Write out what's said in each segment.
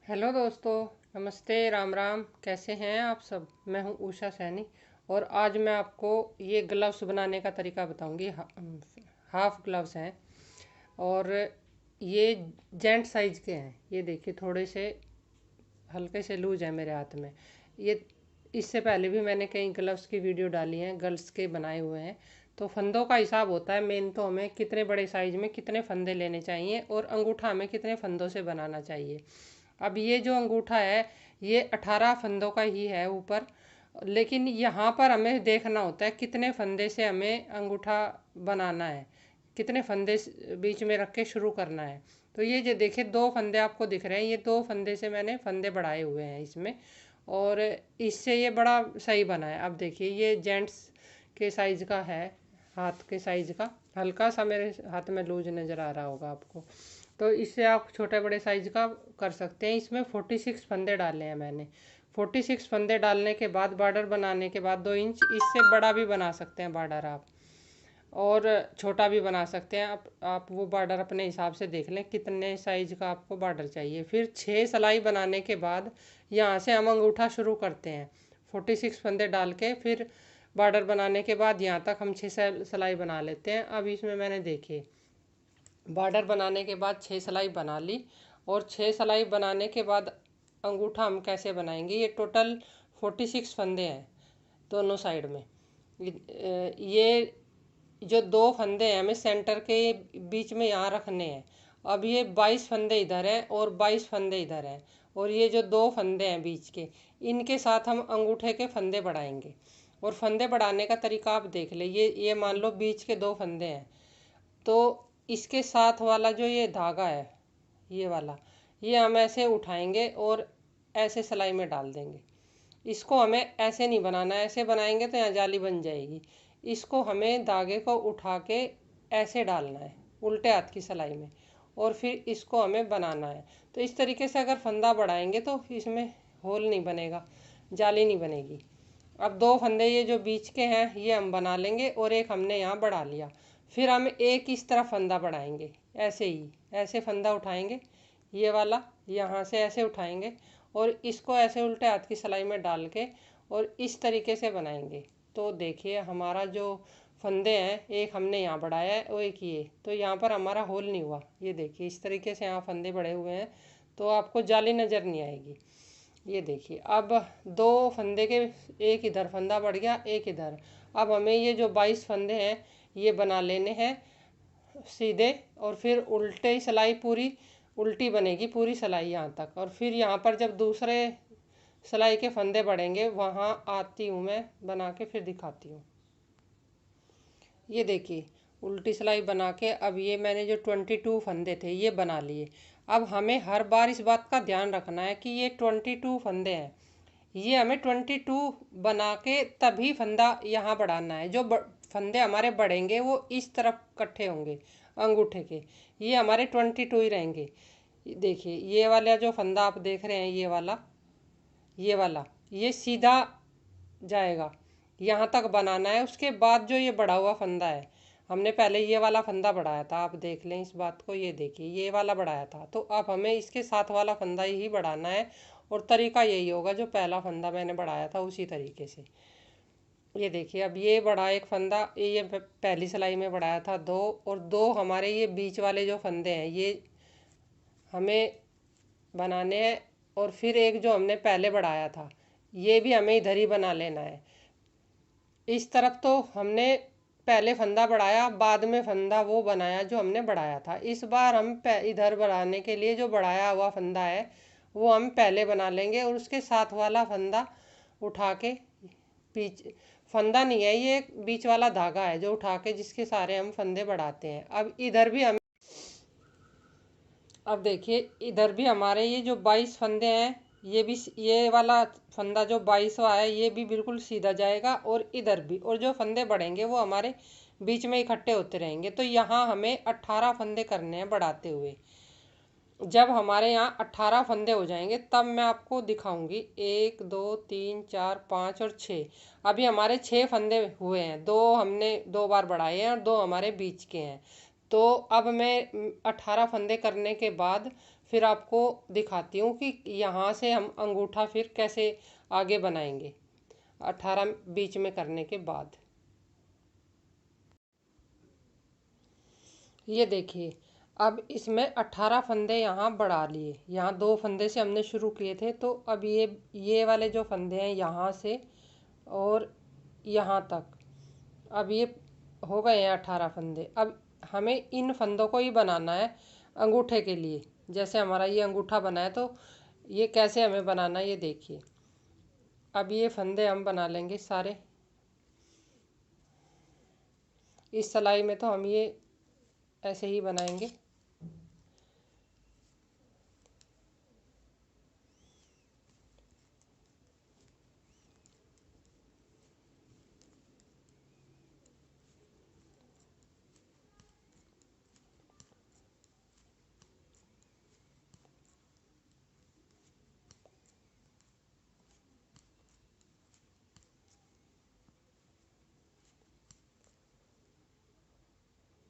Hello दोस्तों, नमस्ते, राम राम। कैसे हैं आप सब? मैं हूं उषा सैनी और आज मैं आपको ये ग्लव्स बनाने का तरीका बताऊंगी। हाफ ग्लव्स हैं और ये जेंट साइज के हैं। ये देखिए, थोड़े से हल्के से लूज है मेरे हाथ में। ये इससे पहले भी मैंने कई ग्लव्स की वीडियो डाली हैं, गर्ल्स के बनाए हुए हैं। तो फंदों का हिसाब होता है मेन, तो हमें कितने बड़े साइज में कितने फंदे लेने चाहिए और अंगूठा हमें कितने फंदों से बनाना चाहिए। अब ये जो अंगूठा है, ये 18 फंदों का ही है ऊपर, लेकिन यहाँ पर हमें देखना होता है कितने फंदे से हमें अंगूठा बनाना है, कितने फंदे बीच में रख के शुरू करना है। तो ये जो देखिए, दो फंदे आपको दिख रहे हैं, ये दो फंदे से मैंने फंदे बढ़ाए हुए हैं इसमें, और इससे ये बड़ा सही बना है। अब देखिए, ये जेंट्स के साइज़ का है, हाथ के साइज़ का। हल्का सा मेरे हाथ में लूज नज़र आ रहा होगा आपको। तो इससे आप छोटे बड़े साइज़ का कर सकते हैं। इसमें 46 फंदे डाले हैं मैंने। 46 फंदे डालने के बाद बॉर्डर बनाने के बाद 2 इंच, इससे बड़ा भी बना सकते हैं बॉर्डर आप, और छोटा भी बना सकते हैं आप वो बॉर्डर अपने हिसाब से देख लें कितने साइज़ का आपको बॉर्डर चाहिए। फिर 6 सिलाई बनाने के बाद यहाँ से हम अंगूठा शुरू करते हैं। 46 फंदे डाल के फिर बॉर्डर बनाने के बाद यहाँ तक हम 6 सिलाई बना लेते हैं। अब इसमें मैंने देखिए, बॉर्डर बनाने के बाद 6 सिलाई बना ली, और 6 सिलाई बनाने के बाद अंगूठा हम कैसे बनाएंगे। ये टोटल 46 फंदे हैं दोनों साइड में। ये जो दो फंदे हैं हमें सेंटर के बीच में यहाँ रखने हैं। अब ये 22 फंदे इधर हैं और 22 फंदे इधर हैं, और ये जो दो फंदे हैं बीच के, इनके साथ हम अंगूठे के फंदे बढ़ाएंगे। और फंदे बढ़ाने का तरीका आप देख ले। ये मान लो बीच के दो फंदे हैं, तो इसके साथ वाला जो ये धागा है, ये वाला, ये हम ऐसे उठाएंगे और ऐसे सिलाई में डाल देंगे। इसको हमें ऐसे नहीं बनाना है, ऐसे बनाएंगे तो यहाँ जाली बन जाएगी। इसको हमें धागे को उठा के ऐसे डालना है उल्टे हाथ की सिलाई में, और फिर इसको हमें बनाना है। तो इस तरीके से अगर फंदा बढ़ाएंगे तो इसमें होल नहीं बनेगा, जाली नहीं बनेगी। अब दो फंदे ये जो बीच के हैं ये हम बना लेंगे, और एक हमने यहाँ बढ़ा लिया। फिर हम एक इस तरफ फंदा बढ़ाएंगे, ऐसे ही ऐसे फंदा उठाएंगे, ये वाला यहाँ से ऐसे उठाएंगे, और इसको ऐसे उल्टे हाथ की सिलाई में डाल के और इस तरीके से बनाएंगे। तो देखिए, हमारा जो फंदे हैं, एक हमने यहाँ बढ़ाया है और एक ये, तो यहाँ पर हमारा होल नहीं हुआ। ये देखिए, इस तरीके से यहाँ फंदे बढ़े हुए हैं, तो आपको जाली नज़र नहीं आएगी। ये देखिए, अब दो फंदे के, एक इधर फंदा बढ़ गया, एक इधर। अब हमें ये जो 22 फंदे हैं ये बना लेने हैं सीधे, और फिर उल्टे सिलाई पूरी उल्टी बनेगी पूरी सिलाई यहाँ तक। और फिर यहाँ पर जब दूसरे सिलाई के फंदे बढ़ेंगे वहाँ आती हूँ मैं बना के, फिर दिखाती हूँ। ये देखिए, उल्टी सिलाई बना के अब ये मैंने जो 22 फंदे थे ये बना लिए। अब हमें हर बार इस बात का ध्यान रखना है कि ये 22 फंदे हैं, ये हमें 22 बना के तभी फंदा यहाँ बढ़ाना है। जो फंदे हमारे बढ़ेंगे वो इस तरफ इकट्ठे होंगे अंगूठे के, ये हमारे 22 ही रहेंगे। देखिए, ये वाला जो फंदा आप देख रहे हैं, ये वाला ये सीधा जाएगा, यहाँ तक बनाना है। उसके बाद जो ये बढ़ा हुआ फंदा है, हमने पहले ये वाला फंदा बढ़ाया था, आप देख लें इस बात को। ये देखिए, ये वाला बढ़ाया था, तो अब हमें इसके साथ वाला फंदा ही बढ़ाना है, और तरीका यही होगा जो पहला फंदा मैंने बढ़ाया था उसी तरीके से। ये देखिए, अब ये बढ़ा एक फंदा, ये पहली सिलाई में बढ़ाया था दो, और दो हमारे ये बीच वाले जो फंदे हैं ये हमें बनाने हैं। और फिर एक जो हमने पहले बढ़ाया था ये भी हमें इधर ही बना लेना है। इस तरफ तो हमने पहले फंदा बढ़ाया, बाद में फंदा वो बनाया जो हमने बढ़ाया था। इस बार हम इधर बढ़ाने के लिए जो बढ़ाया हुआ फंदा है वो हम पहले बना लेंगे, और उसके साथ वाला फंदा उठा के, बीच फंदा नहीं है, ये बीच वाला धागा है जो उठा के जिसके सारे हम फंदे बढ़ाते हैं। अब इधर भी हम, अब देखिए, इधर भी हमारे ये जो 22 फंदे हैं, ये भी ये वाला फंदा जो 22वां है ये भी बिल्कुल सीधा जाएगा, और इधर भी, और जो फंदे बढ़ेंगे वो हमारे बीच में इकट्ठे होते रहेंगे। तो यहाँ हमें 18 फंदे करने हैं बढ़ाते हुए। जब हमारे यहाँ 18 फंदे हो जाएंगे तब मैं आपको दिखाऊंगी। 1 2 3 4 5 और 6। अभी हमारे 6 फंदे हुए हैं, दो हमने 2 बार बढ़ाए हैं और दो हमारे बीच के हैं। तो अब मैं 18 फंदे करने के बाद फिर आपको दिखाती हूँ कि यहाँ से हम अंगूठा फिर कैसे आगे बनाएंगे 18 बीच में करने के बाद। ये देखिए, अब इसमें 18 फंदे यहाँ बढ़ा लिए। यहाँ 2 फंदे से हमने शुरू किए थे, तो अब ये वाले जो फंदे हैं यहाँ से और यहाँ तक, अब ये हो गए हैं 18 फंदे। अब हमें इन फंदों को ही बनाना है अंगूठे के लिए। जैसे हमारा ये अंगूठा बना है, तो ये कैसे हमें बनाना है ये देखिए। अब ये फंदे हम बना लेंगे सारे। इस सिलाई में तो हम ये ऐसे ही बनाएंगे।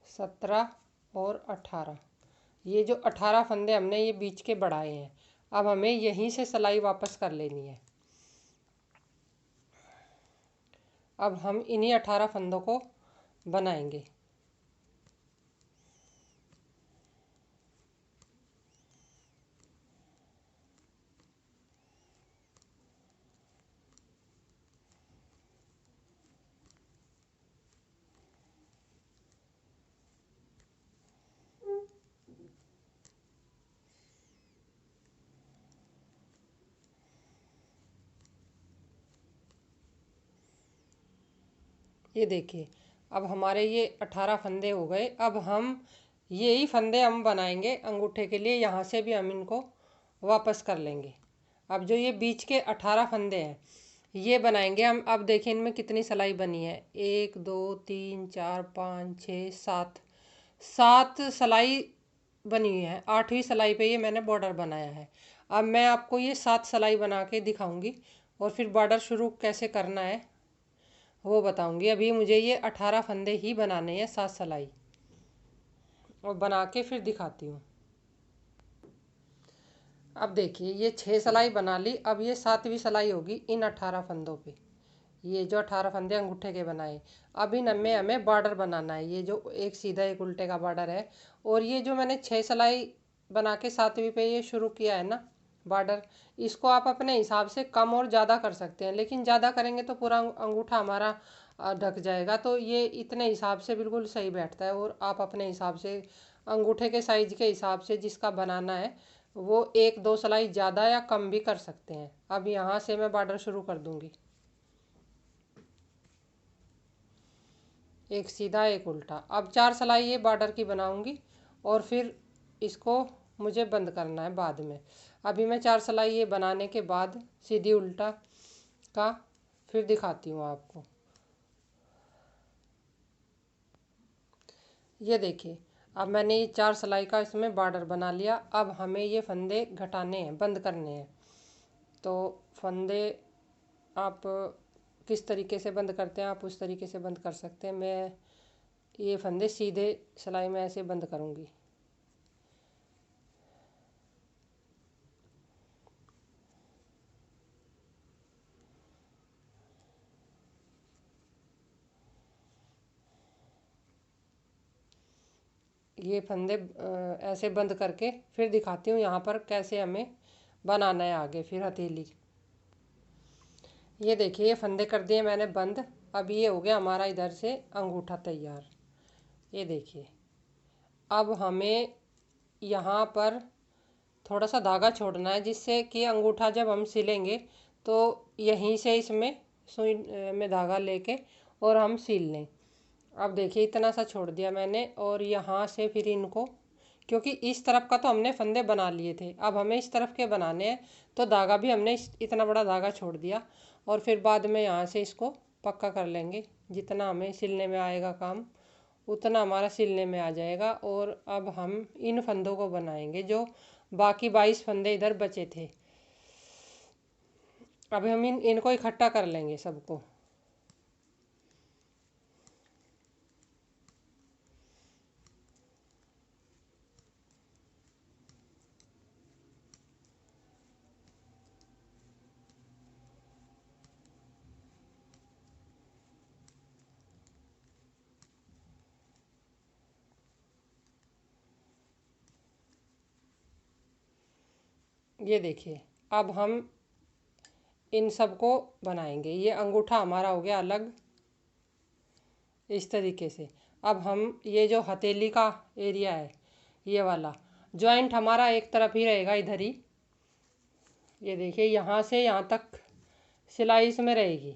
सत्रह और 18, ये जो 18 फंदे हमने ये बीच के बढ़ाए हैं, अब हमें यहीं से सिलाई वापस कर लेनी है। अब हम इन्हीं 18 फंदों को बनाएंगे। ये देखिए, अब हमारे ये 18 फंदे हो गए। अब हम यही फंदे हम बनाएंगे अंगूठे के लिए। यहाँ से भी हम इनको वापस कर लेंगे। अब जो ये बीच के 18 फंदे हैं ये बनाएंगे हम। अब देखिए इनमें कितनी सिलाई बनी है, 1 2 3 4 5 6 7, 7 सिलाई बनी हुई है। 8वीं सिलाई पे ये मैंने बॉर्डर बनाया है। अब मैं आपको ये 7 सिलाई बना के दिखाऊंगी और फिर बॉर्डर शुरू कैसे करना है वो बताऊंगी। अभी मुझे ये 18 फंदे ही बनाने हैं 7 सिलाई, और बना के फिर दिखाती हूँ। अब देखिए ये 6 सिलाई बना ली। अब ये 7वीं सिलाई होगी इन 18 फंदों पे। ये जो 18 फंदे अंगूठे के बनाए, अब इन में हमें बॉर्डर बनाना है। ये जो एक सीधा एक उल्टे का बॉर्डर है, और ये जो मैंने 6 सिलाई बना के 7वीं पे ये शुरू किया है ना बॉर्डर, इसको आप अपने हिसाब से कम और ज़्यादा कर सकते हैं। लेकिन ज़्यादा करेंगे तो पूरा अंगूठा हमारा ढक जाएगा। तो ये इतने हिसाब से बिल्कुल सही बैठता है। और आप अपने हिसाब से अंगूठे के साइज के हिसाब से जिसका बनाना है वो 1 2 सिलाई ज़्यादा या कम भी कर सकते हैं। अब यहाँ से मैं बॉर्डर शुरू कर दूँगी। एक सीधा एक उल्टा। अब 4 सिलाई ये बॉर्डर की बनाऊंगी और फिर इसको मुझे बंद करना है बाद में। अभी मैं 4 सिलाई ये बनाने के बाद सीधी उल्टा का फिर दिखाती हूँ आपको। ये देखिए, अब मैंने ये 4 सिलाई का इसमें बॉर्डर बना लिया। अब हमें ये फंदे घटाने हैं, बंद करने हैं। तो फंदे आप किस तरीके से बंद करते हैं आप उस तरीके से बंद कर सकते हैं। मैं ये फंदे सीधे सिलाई में ऐसे बंद करूँगी। ये फंदे ऐसे बंद करके फिर दिखाती हूँ यहाँ पर कैसे हमें बनाना है आगे फिर हथेली। ये देखिए ये फंदे कर दिए मैंने बंद। अब ये हो गया हमारा इधर से अंगूठा तैयार। ये देखिए, अब हमें यहाँ पर थोड़ा सा धागा छोड़ना है, जिससे कि अंगूठा जब हम सिलेंगे तो यहीं से इसमें सुई में धागा लेके और हम सिल लें। अब देखिए इतना सा छोड़ दिया मैंने, और यहाँ से फिर इनको, क्योंकि इस तरफ का तो हमने फंदे बना लिए थे, अब हमें इस तरफ के बनाने हैं, तो धागा भी हमने इतना बड़ा धागा छोड़ दिया। और फिर बाद में यहाँ से इसको पक्का कर लेंगे। जितना हमें सिलने में आएगा काम उतना हमारा सिलने में आ जाएगा। और अब हम इन फंदों को बनाएंगे जो बाकी 22 फंदे इधर बचे थे। अब हम इनको इकट्ठा कर लेंगे सबको। ये देखिए, अब हम इन सब को बनाएंगे। ये अंगूठा हमारा हो गया अलग इस तरीके से। अब हम ये जो हथेली का एरिया है, ये वाला जॉइंट हमारा एक तरफ ही रहेगा, इधर ही। ये देखिए, यहाँ से यहाँ तक सिलाई इसमें रहेगी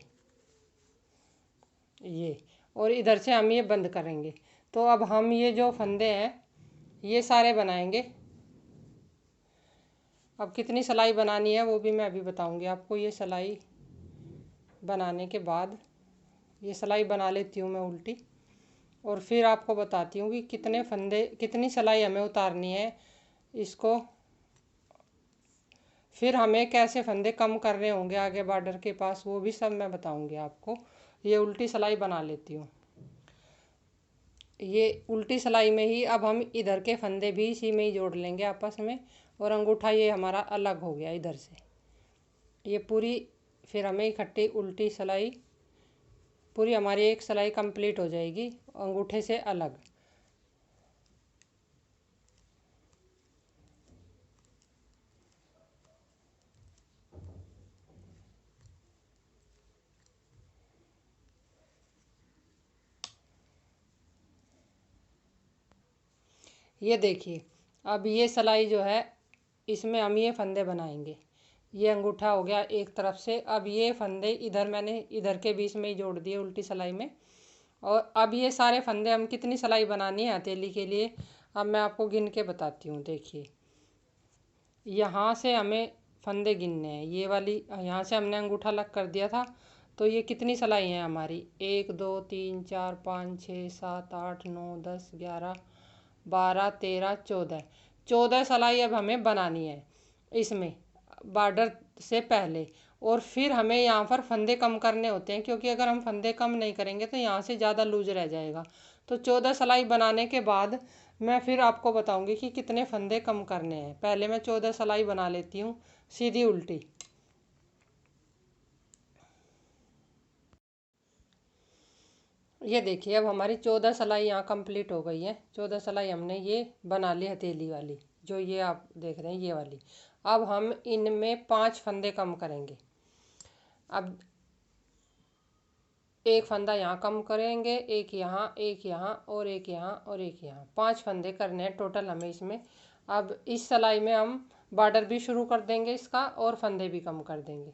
ये, और इधर से हम ये बंद करेंगे। तो अब हम ये जो फंदे हैं ये सारे बनाएंगे। अब कितनी सिलाई बनानी है वो भी मैं अभी बताऊंगी आपको। ये सिलाई बनाने के बाद, ये सिलाई बना लेती हूँ मैं उल्टी, और फिर आपको बताती हूँ कि कितने फंदे, कितनी सिलाई हमें उतारनी है इसको। फिर हमें कैसे फंदे कम करने होंगे आगे बॉर्डर के पास, वो भी सब मैं बताऊंगी आपको। ये उल्टी सिलाई बना लेती हूँ। ये उल्टी सिलाई में ही अब हम इधर के फंदे भी इसी में ही जोड़ लेंगे आपस में, और अंगूठा ये हमारा अलग हो गया इधर से। ये पूरी फिर हमें इकट्ठी उल्टी सिलाई, पूरी हमारी एक सिलाई कंप्लीट हो जाएगी अंगूठे से अलग। ये देखिए, अब ये सिलाई जो है इसमें हम ये फंदे बनाएंगे। ये अंगूठा हो गया एक तरफ से। अब ये फंदे इधर मैंने इधर के बीच में ही जोड़ दिए उल्टी सिलाई में। और अब ये सारे फंदे हम कितनी सिलाई बनानी है हथेली के लिए, अब मैं आपको गिन के बताती हूँ। देखिए, यहाँ से हमें फंदे गिनने हैं। ये वाली यहाँ से हमने अंगूठा लग कर दिया था, तो ये कितनी सिलाई है हमारी, 1 2 3 4 5 6 7 8 9 10 11 12 13 14। 14 सिलाई अब हमें बनानी है इसमें बॉर्डर से पहले। और फिर हमें यहाँ पर फंदे कम करने होते हैं, क्योंकि अगर हम फंदे कम नहीं करेंगे तो यहाँ से ज़्यादा लूज रह जाएगा। तो 14 सिलाई बनाने के बाद मैं फिर आपको बताऊंगी कि कितने फंदे कम करने हैं। पहले मैं 14 सिलाई बना लेती हूँ सीधी उल्टी। ये देखिए, अब हमारी 14 सिलाई यहाँ कंप्लीट हो गई है। 14 सिलाई हमने ये बना ली हथेली वाली, जो ये आप देख रहे हैं ये वाली। अब हम इनमें 5 फंदे कम करेंगे। अब एक फंदा यहाँ कम करेंगे, एक यहाँ, एक यहाँ, और एक यहाँ, और एक यहाँ। 5 फंदे करने हैं टोटल हमें इसमें। अब इस सिलाई में हम बॉर्डर भी शुरू कर देंगे इसका, और फंदे भी कम कर देंगे।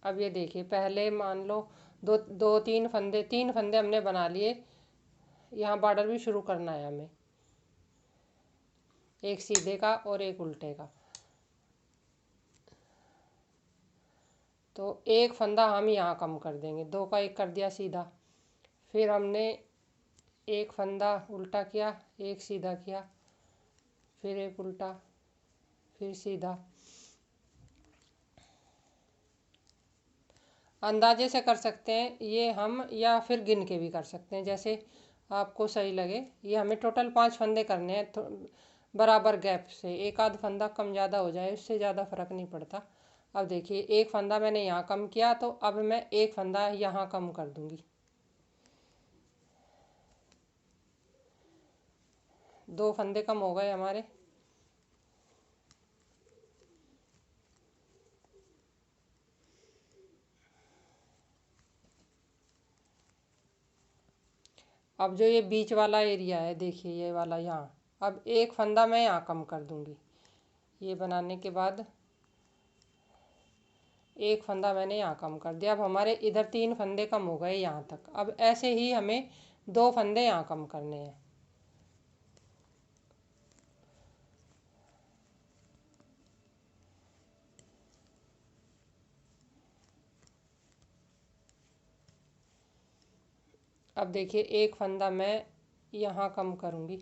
अब ये देखिए, पहले मान लो दो दो तीन फंदे, 3 फंदे हमने बना लिए। यहाँ बॉर्डर भी शुरू करना है हमें, एक सीधे का और एक उल्टे का। तो एक फंदा हम यहाँ कम कर देंगे, 2 का 1 कर दिया सीधा। फिर हमने एक फंदा उल्टा किया, एक सीधा किया, फिर एक उल्टा, फिर सीधा। अंदाजे से कर सकते हैं ये हम, या फिर गिन के भी कर सकते हैं, जैसे आपको सही लगे। ये हमें टोटल 5 फंदे करने हैं, तो बराबर गैप से। एक आध फंदा कम ज़्यादा हो जाए उससे ज़्यादा फर्क नहीं पड़ता। अब देखिए, एक फंदा मैंने यहाँ कम किया, तो अब मैं एक फंदा यहाँ कम कर दूंगी। 2 फंदे कम हो गए हमारे। अब जो ये बीच वाला एरिया है, देखिए ये वाला यहाँ, अब एक फंदा मैं यहाँ कम कर दूंगी। ये बनाने के बाद एक फंदा मैंने यहाँ कम कर दिया। अब हमारे इधर 3 फंदे कम हो गए यहाँ तक। अब ऐसे ही हमें 2 फंदे यहाँ कम करने हैं। अब देखिए, एक फंदा मैं यहाँ कम करूँगी,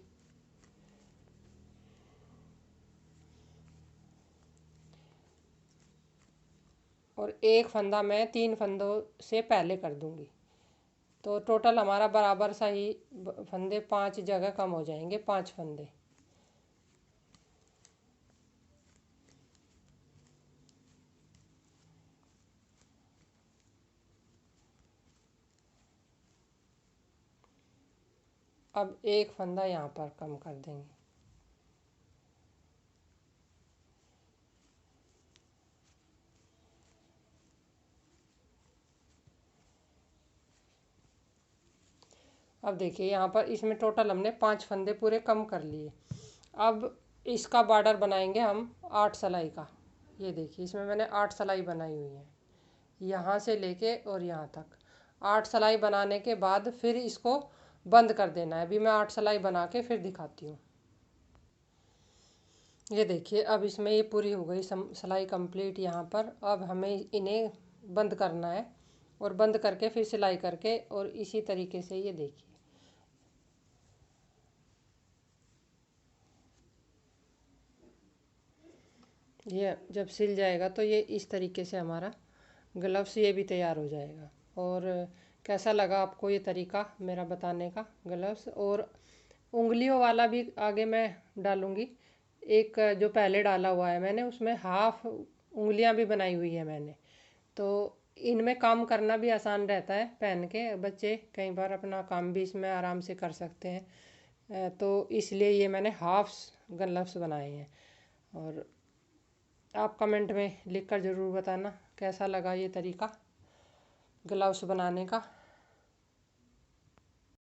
और एक फंदा मैं 3 फंदों से पहले कर दूँगी। तो टोटल हमारा बराबर सा ही फंदे 5 जगह कम हो जाएंगे, 5 फंदे। अब एक फंदा यहाँ पर कम कर देंगे। अब देखिए यहाँ पर इसमें टोटल हमने 5 फंदे पूरे कम कर लिए। अब इसका बॉर्डर बनाएंगे हम 8 सिलाई का। ये देखिए इसमें मैंने 8 सिलाई बनाई हुई है, यहाँ से लेके और यहाँ तक 8 सिलाई बनाने के बाद फिर इसको बंद कर देना है। अभी मैं 8 सिलाई बना के फिर दिखाती हूँ। ये देखिए अब इसमें ये पूरी हो गई सिलाई कंप्लीट यहाँ पर। अब हमें इन्हें बंद करना है और बंद करके फिर सिलाई करके, और इसी तरीके से ये देखिए ये जब सिल जाएगा तो ये इस तरीके से हमारा ग्लव्स ये भी तैयार हो जाएगा। और कैसा लगा आपको ये तरीका मेरा बताने का ग्लव्स? और उंगलियों वाला भी आगे मैं डालूँगी। एक जो पहले डाला हुआ है मैंने उसमें हाफ उंगलियां भी बनाई हुई है मैंने, तो इनमें काम करना भी आसान रहता है। पहन के बच्चे कई बार अपना काम भी इसमें आराम से कर सकते हैं। तो इसलिए ये मैंने हाफ ग्लव्स बनाए हैं। और आप कमेंट में लिखकर ज़रूर बताना कैसा लगा ये तरीका ग्लव्स बनाने का।